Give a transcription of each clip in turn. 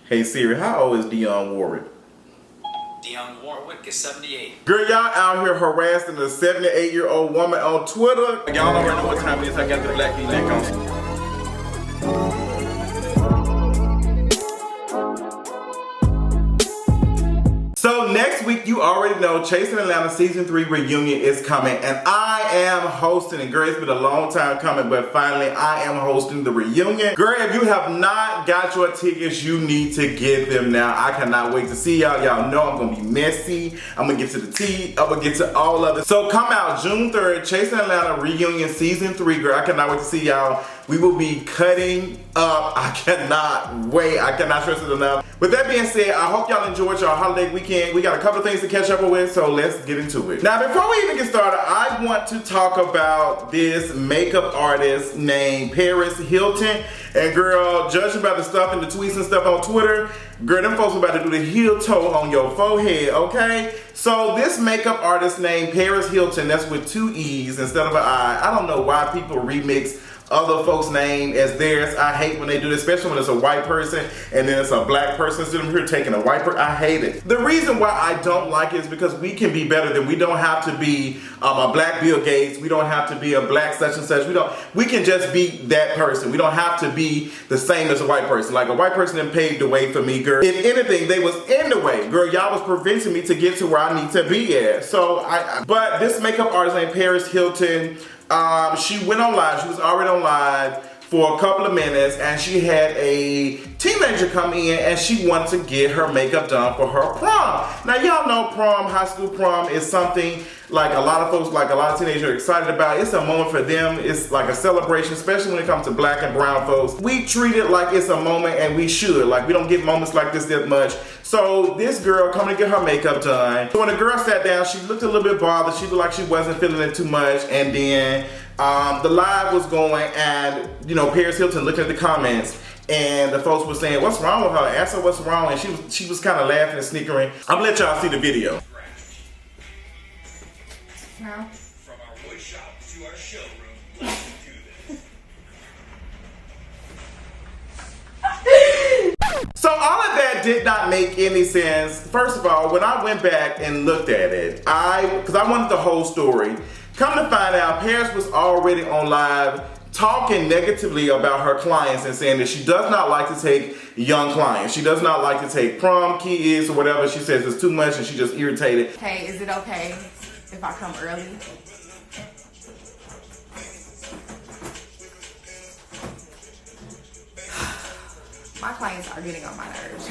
Hey Siri, how old is Dionne Warwick? Dionne Warwick is 78. Girl, y'all out here harassing a 78-year-old woman on Twitter. Y'all already know what time it is. I got the black V-neck on. So next week, you already know, Chasing Atlanta Season 3 reunion is coming, and I am hosting, and girl, it's been a long time coming, but finally I am hosting the reunion. Girl, if you have not got your tickets, you need to get them now. I cannot wait to see y'all. Y'all know I'm gonna be messy. I'm gonna get to the tea. I'm gonna get to all of it. So come out June 3rd, Chasing Atlanta reunion Season 3, girl. I cannot wait to see y'all. We will be cutting up. I cannot wait. I cannot stress it enough. With that being said, I hope y'all enjoyed your holiday weekend. We got a couple of things to catch up with, so let's get into it. Now, before we even get started, I want to talk about this makeup artist named Paris Heelton. And girl, judging by the stuff and the tweets and stuff on Twitter, girl, them folks about to do the heel toe on your forehead, okay? So this makeup artist named Paris Heelton, that's with 2 E's instead of an I. I don't know why people remix other folks' name as theirs. I hate when they do this, especially when it's a white person and then it's a black person sitting here taking a white person. I hate it. The reason why I don't like it is because we can be better than. We don't have to be a black Bill Gates. We don't have to be a black such and such. We can just be that person. We don't have to be the same as a white person. Like a white person that paved the way for me, girl. If anything, they was in the way. Girl, y'all was preventing me to get to where I need to be at. So but this makeup artist named Paris Heelton, she went on live. She was already on live for a couple of minutes, and she had a teenager come in and she wanted to get her makeup done for her prom. Now y'all know prom, high school prom is something like a lot of folks, like a lot of teenagers are excited about. It's a moment for them. It's like a celebration, especially when it comes to black and brown folks. We treat it like it's a moment, and we should. Like, we don't get moments like this that much. So this girl coming to get her makeup done. So when the girl sat down, she looked a little bit bothered. She looked like she wasn't feeling it too much. And then the live was going, and you know, Paris Heelton looking at the comments, and the folks were saying, "What's wrong with her?" I asked her what's wrong, and she was kind of laughing and snickering. I'm gonna let y'all see the video. No. From our wood shop to our showroom, let's do this. So all of that did not make any sense. First of all, when I went back and looked at it, because I wanted the whole story, come to find out, Paris was already on live talking negatively about her clients and saying that she does not like to take young clients. She does not like to take prom kids or whatever. She says it's too much and she's just irritated. Hey, is it okay if I come early? My clients are getting on my nerves.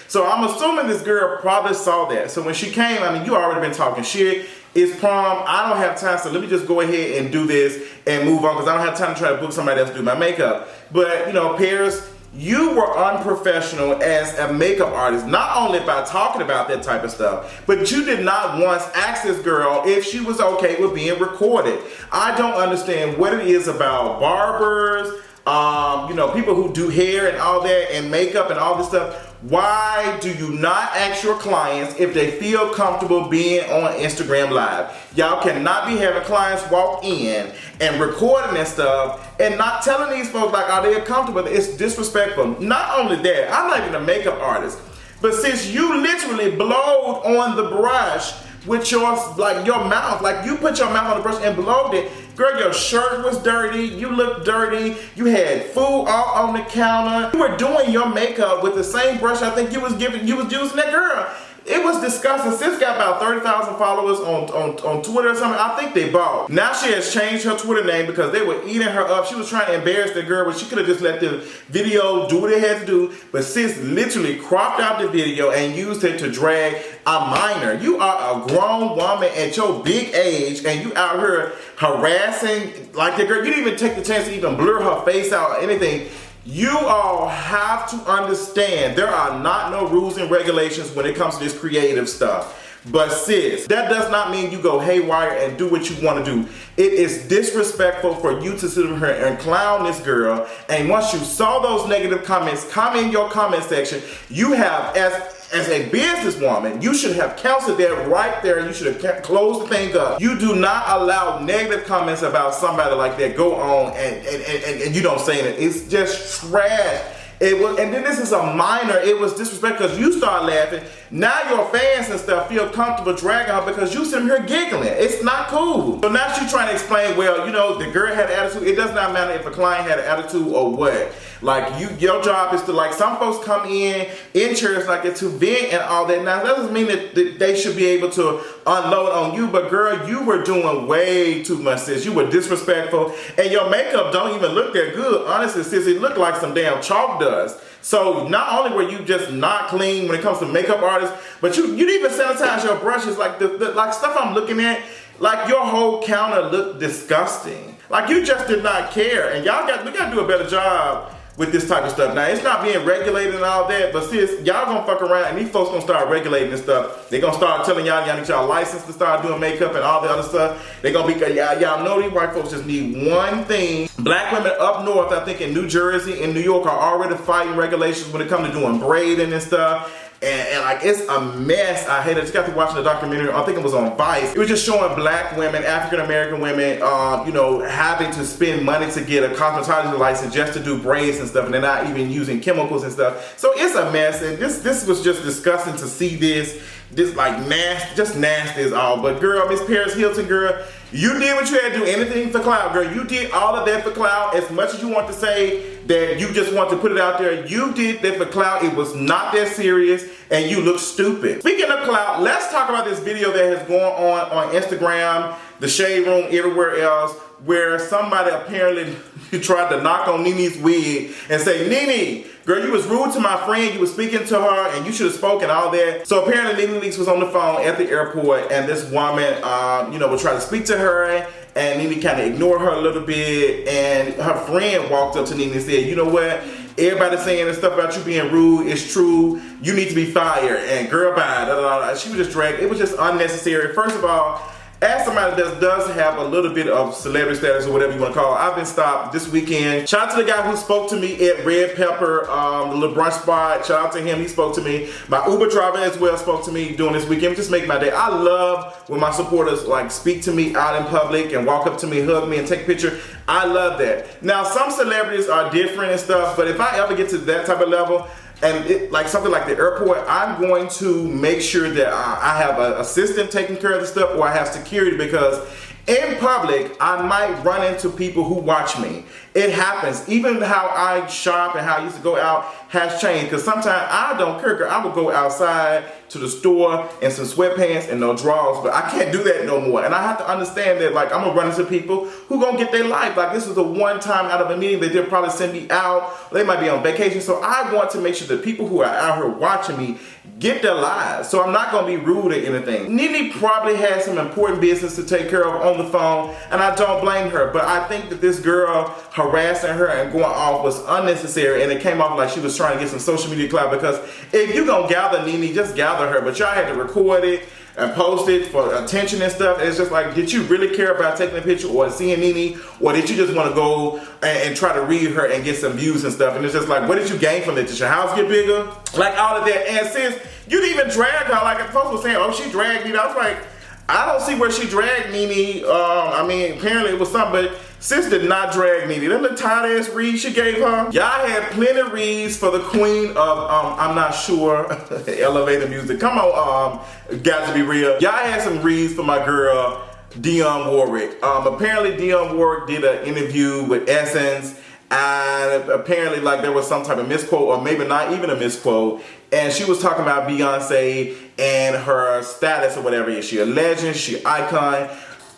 So I'm assuming this girl probably saw that. So when she came, I mean, you already been talking shit. It's prom. I don't have time, so let me just go ahead and do this and move on, because I don't have time to try to book somebody else to do my makeup. But, you know, Paris, you were unprofessional as a makeup artist, not only by talking about that type of stuff, but you did not once ask this girl if she was okay with being recorded. I don't understand what it is about barbers, you know, people who do hair and all that, and makeup and all this stuff. Why do you not ask your clients if they feel comfortable being on Instagram Live? Y'all cannot be having clients walk in and recording and stuff and not telling these folks like, are they comfortable? It's disrespectful. Not only that, I'm not even a makeup artist, but since you literally blowed on the brush with your mouth, like you put your mouth on the brush and blowed it, girl, your shirt was dirty, you looked dirty, you had food all on the counter, you were doing your makeup with the same brush I think you was using that girl. It was disgusting. Sis got about 30,000 followers on Twitter or something. I think they bought. Now she has changed her Twitter name because they were eating her up. She was trying to embarrass the girl, but she could have just let the video do what it had to do. But sis literally cropped out the video and used it to drag a minor. You are a grown woman at your big age, and you out here harassing like the girl. You didn't even take the chance to even blur her face out or anything. You all have to understand there are not no rules and regulations when it comes to this creative stuff. But sis, that does not mean you go haywire and do what you want to do. It is disrespectful for you to sit here and clown this girl. And once you saw those negative comments come in your comment section, you have, as a businesswoman, you should have counseled that right there. You should have closed the thing up. You do not allow negative comments about somebody like that go on and you don't say it. It's just trash. It was, and then this is a minor. It was disrespectful because you start laughing. Now your fans and stuff feel comfortable dragging her because you sitting here giggling. It's not cool. So now she's trying to explain, well, you know, the girl had an attitude. It does not matter if a client had an attitude or what. Like your job is to, like, some folks come in chairs like it to vent and all that. Now that doesn't mean that they should be able to unload on you, but girl, you were doing way too much, sis. You were disrespectful, and your makeup don't even look that good. Honestly, sis, it looked like some damn chalk dust. So not only were you just not clean when it comes to makeup artists, but you didn't even sanitize your brushes. Like the like stuff I'm looking at, like your whole counter looked disgusting. Like you just did not care, and we gotta do a better job with this type of stuff. Now, it's not being regulated and all that, but sis, y'all gonna fuck around and these folks gonna start regulating this stuff. They gonna start telling y'all need y'all license to start doing makeup and all the other stuff. They gonna be, y'all know these white folks just need one thing. Black women up north, I think in New Jersey and New York, are already fighting regulations when it comes to doing braiding and stuff. And like, it's a mess. I hate it. I just got to watching the documentary. I think it was on Vice. It was just showing black women, African American women, you know, having to spend money to get a cosmetology license just to do braids and stuff, and they're not even using chemicals and stuff. So it's a mess, and this was just disgusting to see this like nasty, just nasty as all. But girl, Miss Paris Heelton, girl, you did what you had to do. Anything for clout, girl. You did all of that for clout. As much as you want to say that you just want to put it out there, you did that for clout. It was not that serious, and you look stupid. Speaking of clout, let's talk about this video that has gone on Instagram, the Shade Room, everywhere else, where somebody apparently tried to knock on Nene's wig and say, Nene, girl, you was rude to my friend, you was speaking to her, and you should have spoken, all that. So apparently Nene Leakes was on the phone at the airport, and this woman, you know, would try to speak to her, and Nene kind of ignored her a little bit, and her friend walked up to Nene and said, you know what? Everybody's saying this stuff about you being rude. It's true. You need to be fired. And girl, bye. Da, da, da. She was just dragged. It was just unnecessary. First of all, as somebody that does have a little bit of celebrity status or whatever you want to call it, I've been stopped this weekend. Shout out to the guy who spoke to me at Red Pepper, the little brunch spot. Shout out to him, he spoke to me. My Uber driver as well spoke to me during this weekend. Just make my day. I love when my supporters like speak to me out in public and walk up to me, hug me, and take a picture. I love that. Now, some celebrities are different and stuff, but if I ever get to that type of level, and like something like the airport, I'm going to make sure that I have an assistant taking care of the stuff, or I have security, because in public, I might run into people who watch me. It happens. Even how I shop and how I used to go out has changed, because sometimes I don't care. I will go outside to the store in some sweatpants and no drawers, but I can't do that no more. And I have to understand that, like, I'm gonna run into people who gonna get their life. Like, this is a one time out of a meeting. They'll probably send me out. They might be on vacation. So I want to make sure that people who are out here watching me get their lives. So I'm not gonna be rude or anything. Nene probably had some important business to take care of on the phone, and I don't blame her. But I think that this girl harassing her and going off was unnecessary, and it came off like she was trying to get some social media clout, because if you gonna gather Nene, just gather her. But y'all had to record it and post it for attention and stuff. It's just like, did you really care about taking a picture or seeing Nene, or did you just want to go and try to read her and get some views and stuff? And it's just like, what did you gain from it? Did your house get bigger? Like, all of that. And since you didn't even drag her, like folks were saying, oh, she dragged me. I was like, I don't see where she dragged Nene. I mean, apparently it was something, but sis did not drag Nene. Them little tight ass reads she gave her. Y'all had plenty of reads for the queen of, I'm not sure, elevator music. Come on, got to be real. Y'all had some reads for my girl, Dionne Warwick. Apparently Dionne Warwick did an interview with Essence, and apparently like there was some type of misquote, or maybe not even a misquote, and she was talking about Beyonce and her status or whatever. Is she a legend? Is she an icon?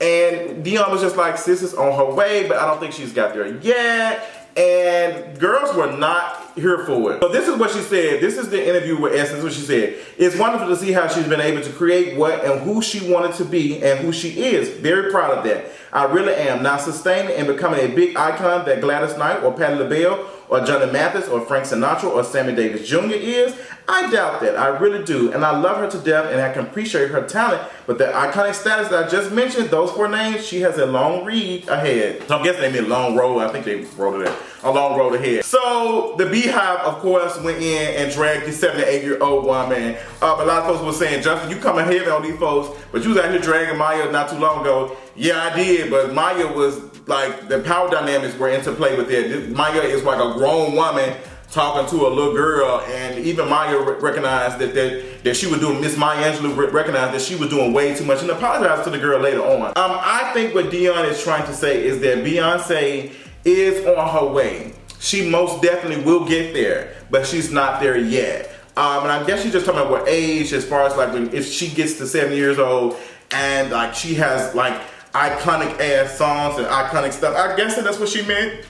And Dionne was just like, sis is on her way, but I don't think she's got there yet. And girls were not here for it. So this is what she said. This is the interview with Essence, what she said. It's wonderful to see how she's been able to create what and who she wanted to be and who she is. Very proud of that. I really am. Now, sustaining and becoming a big icon that Gladys Knight or Patti LaBelle or Johnny Mathis or Frank Sinatra or Sammy Davis Jr. is, I doubt that. I really do. And I love her to death, and I can appreciate her talent. But the iconic status that I just mentioned, those 4 names, she has a long read ahead. So I'm guessing they mean long road. I think they wrote it there. A long road ahead. So the Beehive, of course, went in and dragged the 7 to 8-year-old woman. A lot of folks were saying, Justin, you coming heavy on these folks, but you was out here dragging Maya not too long ago. Yeah, I did, but Maya was like, the power dynamics were into play with it. Maya is like a grown woman talking to a little girl, and even Maya recognized that she was doing, Miss Maya Angelou recognized that she was doing way too much and apologized to the girl later on. I think what Dionne is trying to say is that Beyonce is on her way. She most definitely will get there, but she's not there yet. And I guess she's just talking about what age, as far as like if she gets to 7 years old and like she has like iconic ass songs and iconic stuff. I guess that's what she meant.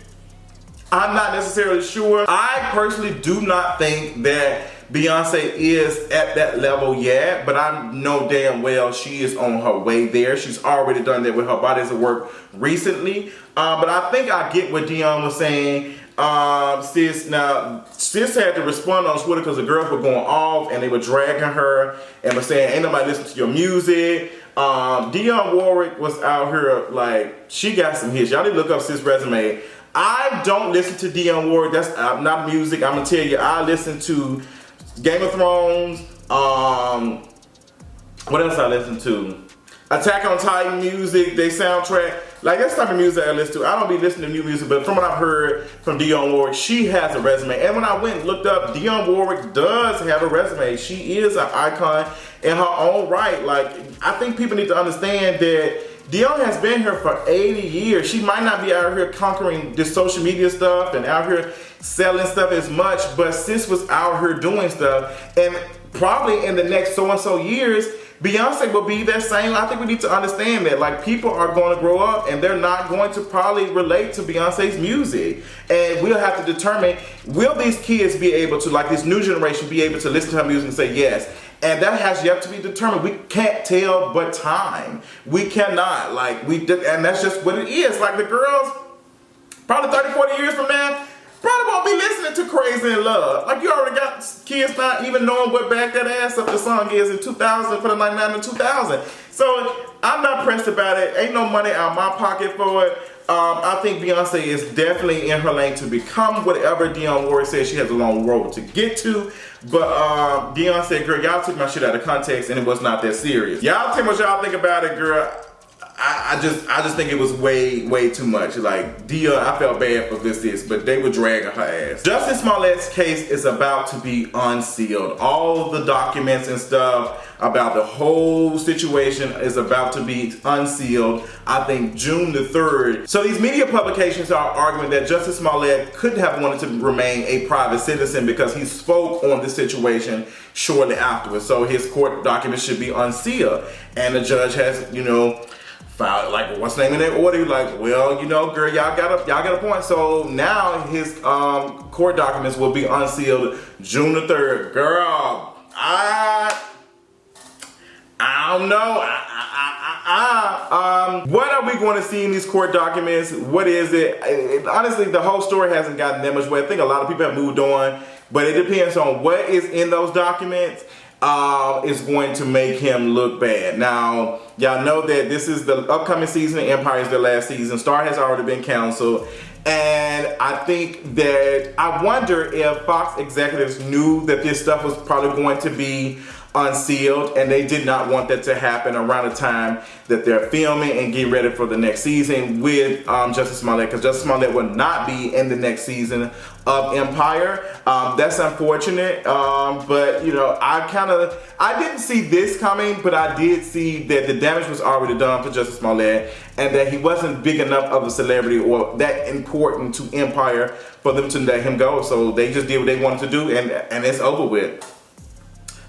I'm not necessarily sure. I personally do not think that Beyonce is at that level yet, but I know damn well she is on her way there. She's already done that with her bodies of work recently. But I think I get what Dionne was saying. Sis had to respond on Twitter because the girls were going off and they were dragging her and were saying, ain't nobody listening to your music. Dionne Warwick was out here like, she got some hits. Y'all need to look up Sis' resume. I don't listen to Dionne Warwick. That's not music. I'm gonna tell you, I listen to Game of Thrones. What else I listen to? Attack on Titan music, they soundtrack. Like, that's the type of music I listen to. I don't be listening to new music, but from what I've heard from Dionne Warwick, she has a resume. And when I went and looked up, Dionne Warwick does have a resume. She is an icon in her own right. Like, I think people need to understand that Dionne has been here for 80 years. She might not be out here conquering this social media stuff and out here selling stuff as much, but sis was out here doing stuff. And probably in the next so-and-so years, Beyonce will be that same. I think we need to understand that. Like, people are going to grow up and they're not going to probably relate to Beyonce's music. And we'll have to determine, will these kids be able to, like this new generation, be able to listen to her music and say yes? And that has yet to be determined. We can't tell but time. We cannot. Like, and that's just what it is. Like, the girls, probably 30, 40 years from now, probably won't be listening to Crazy in Love. Like, you already got kids not even knowing what Back That Ass Up the song is in 2000 for the 99 and 2000. So I'm not pressed about it. Ain't no money out of my pocket for it. I think Beyonce is definitely in her lane to become whatever Dionne Warwick says she has a long road to get to. But Dionne said, girl, y'all took my shit out of context and it was not that serious. Y'all tell me what y'all think about it, girl. I just think it was way too much. Like, Dionne, I felt bad for this, but they were dragging her ass. Jussie Smollett's case is about to be unsealed. All the documents and stuff about the whole situation is about to be unsealed, I think June the 3rd. So these media publications are arguing that Jussie Smollett couldn't have wanted to remain a private citizen because he spoke on the situation shortly afterwards. So his court documents should be unsealed. And the judge has, filed, like, what's the name of that order? Like, well, girl, y'all got a point. So now his court documents will be unsealed June the 3rd. Girl, I don't know. What are we going to see in these court documents? What is it? Honestly, the whole story hasn't gotten that much weight. I think a lot of people have moved on, but it depends on what is in those documents. Is going to make him look bad. Now, y'all know that this is the upcoming season. Empire is the last season. Star has already been canceled. And I think that, I wonder if Fox executives knew that this stuff was probably going to be unsealed and they did not want that to happen around the time that they're filming and getting ready for the next season with Jussie Smollett, because Jussie Smollett will not be in the next season of Empire. That's unfortunate, but I didn't see this coming, but I did see that the damage was already done for Jussie Smollett and that he wasn't big enough of a celebrity or that important to Empire for them to let him go. So they just did what they wanted to do, and it's over with.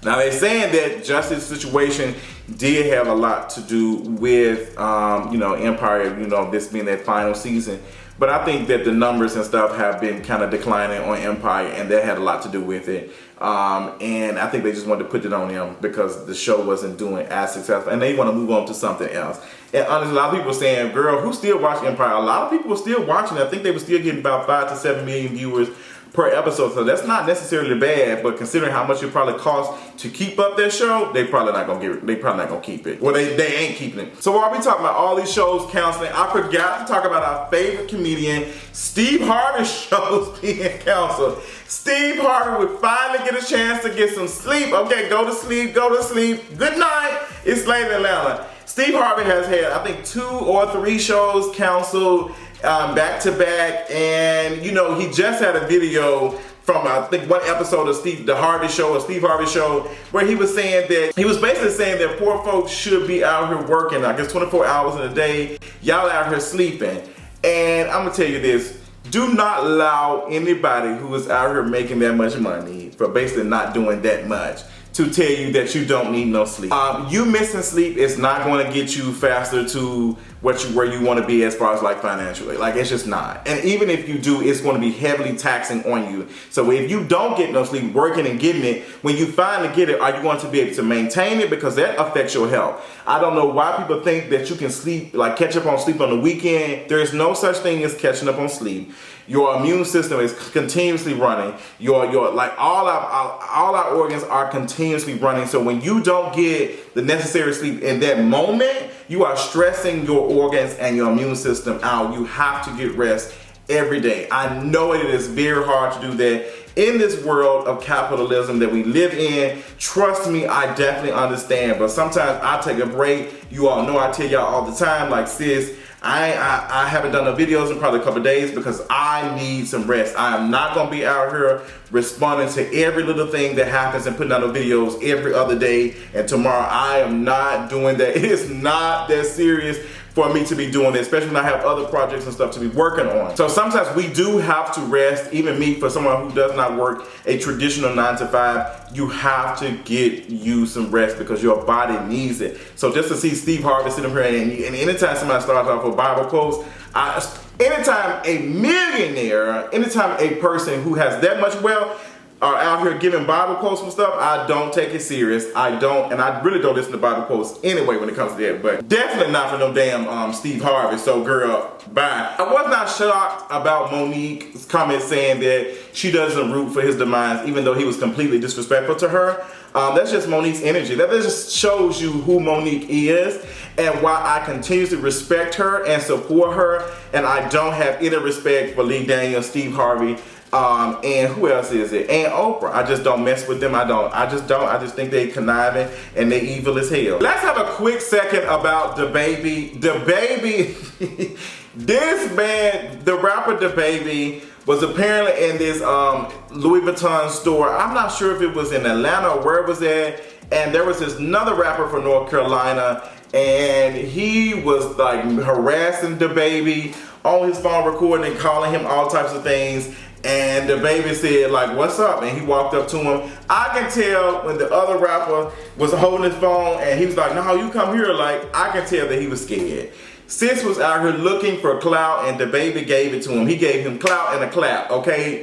Now, they're saying that Jussie's situation did have a lot to do with, Empire, this being their final season. But I think that the numbers and stuff have been kind of declining on Empire, and that had a lot to do with it. And I think they just wanted to put it on them because the show wasn't doing as successful, and they want to move on to something else. And honestly, a lot of people were saying, girl, who still watch Empire? A lot of people were still watching. I think they were still getting about 5 to 7 million viewers per episode, so that's not necessarily bad, but considering how much it probably costs to keep up that show, they probably not gonna keep it. Well, they ain't keeping it. So while we talking about all these shows canceling, I forgot to talk about our favorite comedian, Steve Harvey's shows being canceled. Steve Harvey would finally get a chance to get some sleep. Okay, go to sleep. Good night. It's late in Atlanta. Steve Harvey has had, I think, 2 or 3 shows canceled back to back, and he just had a video from I think one episode of Steve Harvey show, where he was saying that he was basically saying that poor folks should be out here working, I guess 24 hours in a day. Y'all out here sleeping. And I'm gonna tell you this. Do not allow anybody who is out here making that much money for basically not doing that much to tell you that you don't need no sleep. You missing sleep is not going to get you faster to where you want to be as far as like financially. Like, it's just not. And even if you do, it's going to be heavily taxing on you. So if you don't get no sleep, working and getting it, when you finally get it, are you going to be able to maintain it? Because that affects your health. I don't know why people think that you can sleep, like catch up on sleep on the weekend. There is no such thing as catching up on sleep. Your immune system is continuously running. Your like all our organs are continuously running. So when you don't get the necessary sleep in that moment, you are stressing your organs and your immune system out. You have to get rest every day. I know it is very hard to do that in this world of capitalism that we live in. Trust me, I definitely understand. But sometimes I take a break. You all know I tell y'all all the time, like, sis, I haven't done no videos in probably a couple of days because I need some rest. I am not gonna be out here responding to every little thing that happens and putting out no videos every other day. And tomorrow, I am not doing that. It is not that serious for me to be doing this, especially when I have other projects and stuff to be working on. So sometimes we do have to rest. Even me, for someone who does not work a traditional 9 to 5, you have to get you some rest because your body needs it. So just to see Steve Harvey sitting here and anytime somebody starts off with Bible quotes, anytime a millionaire, anytime a person who has that much wealth are out here giving Bible quotes and stuff, I don't take it serious. I don't, and I really don't listen to Bible quotes anyway when it comes to that, but definitely not for no damn Steve Harvey. So girl, bye. I was not shocked about Monique's comment saying that she doesn't root for his demise, even though he was completely disrespectful to her. That's just Monique's energy. That just shows you who Monique is and why I continuously respect her and support her, and I don't have any respect for Lee Daniels, Steve Harvey, and who else is it? And Oprah. I just don't mess with them. I just think they conniving and they evil as hell. Let's have a quick second about DaBaby. DaBaby, this man, the rapper DaBaby, was apparently in this Louis Vuitton store. I'm not sure if it was in Atlanta or where it was at. And there was this another rapper from North Carolina, and he was like harassing DaBaby on his phone, recording and calling him all types of things. And DaBaby said, like, what's up? And he walked up to him. I can tell when the other rapper was holding his phone and he was like, no, you come here. Like, I can tell that he was scared. Sis was out here looking for clout and DaBaby gave it to him. He gave him clout and a clap, okay?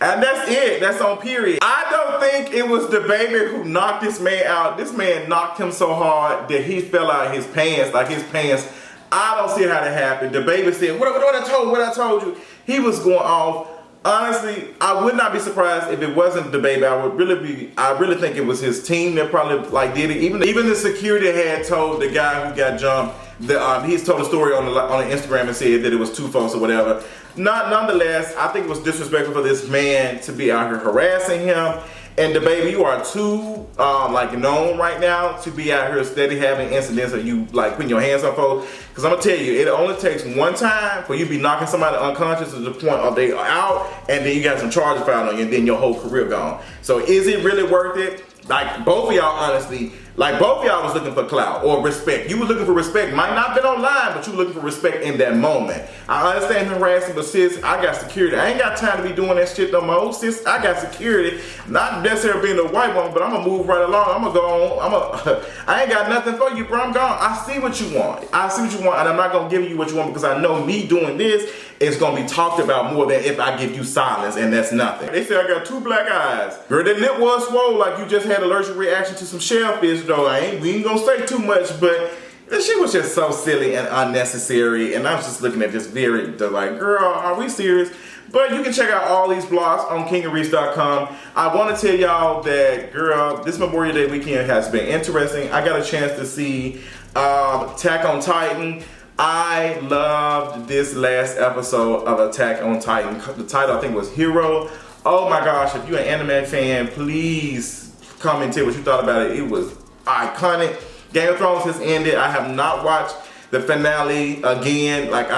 And that's it. That's on period. I don't think it was DaBaby who knocked this man out. This man knocked him so hard that he fell out of his pants, like his pants. I don't see how that happened. DaBaby said, what I told you. He was going off. Honestly, I would not be surprised if it wasn't DaBaby. I really think it was his team that probably like did it. Even the security had told the guy who got jumped that he's told a story on Instagram and said that it was 2 folks or whatever. Nonetheless, I think it was disrespectful for this man to be out here harassing him. And DaBaby, you are too like known right now to be out here steady having incidents of you like putting your hands on folks. Because I'm gonna tell you, it only takes one time for you to be knocking somebody unconscious to the point of they are out, and then you got some charges filed on you, and then your whole career gone. So is it really worth it? Like both of y'all, honestly, like both of y'all was looking for clout or respect. You were looking for respect. Might not been online, but you were looking for respect in that moment. I understand harassing, but sis, I got security. I ain't got time to be doing that shit no more. Sis, I got security. Not necessarily being a white woman, but I'm gonna move right along. I'm gonna go on. I ain't got nothing for you, bro. I'm gone. I see what you want. I see what you want, and I'm not gonna give you what you want because I know me doing this is gonna be talked about more than if I give you silence, and that's nothing. They say I got 2 black eyes. Girl, that lip was swole like you just had allergic reaction to some shellfish, though. We ain't gonna say too much, but this shit was just so silly and unnecessary, and I was just looking at this very, like, girl, are we serious? But you can check out all these blogs on kingofreach.com. I want to tell y'all that, girl, this Memorial Day weekend has been interesting. I got a chance to see Attack on Titan. I loved this last episode of Attack on Titan. The title, I think, was Hero. Oh my gosh, if you're an anime fan, please comment and tell what you thought about it. It was iconic. Game of Thrones has ended. I have not watched the finale again. Like,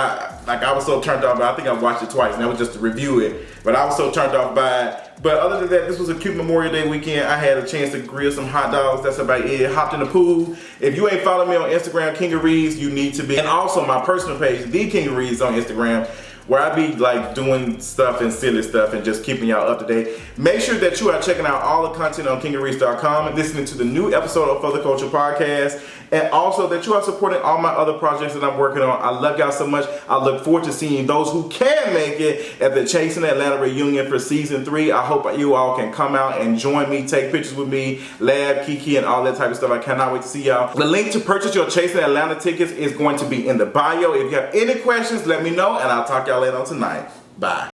I was so turned off by it. I think I watched it twice, and that was just to review it. But I was so turned off by it. But other than that, this was a cute Memorial Day weekend. I had a chance to grill some hot dogs. That's about it. Hopped in the pool. If you ain't following me on Instagram, King of Reeds, you need to be. And also my personal page, The King of Reeds on Instagram, where I be like doing stuff and silly stuff and just keeping y'all up to date. Make sure that you are checking out all the content on kingofreeds.com and listening to the new episode of For the Culture Podcast. And also that you are supporting all my other projects that I'm working on. I love y'all so much. I look forward to seeing those who can make it at the Chasing Atlanta reunion for season 3. I hope you all can come out and join me, take pictures with me, Lab, Kiki, and all that type of stuff. I cannot wait to see y'all. The link to purchase your Chasing Atlanta tickets is going to be in the bio. If you have any questions, let me know, and I'll talk to y'all later on tonight. Bye.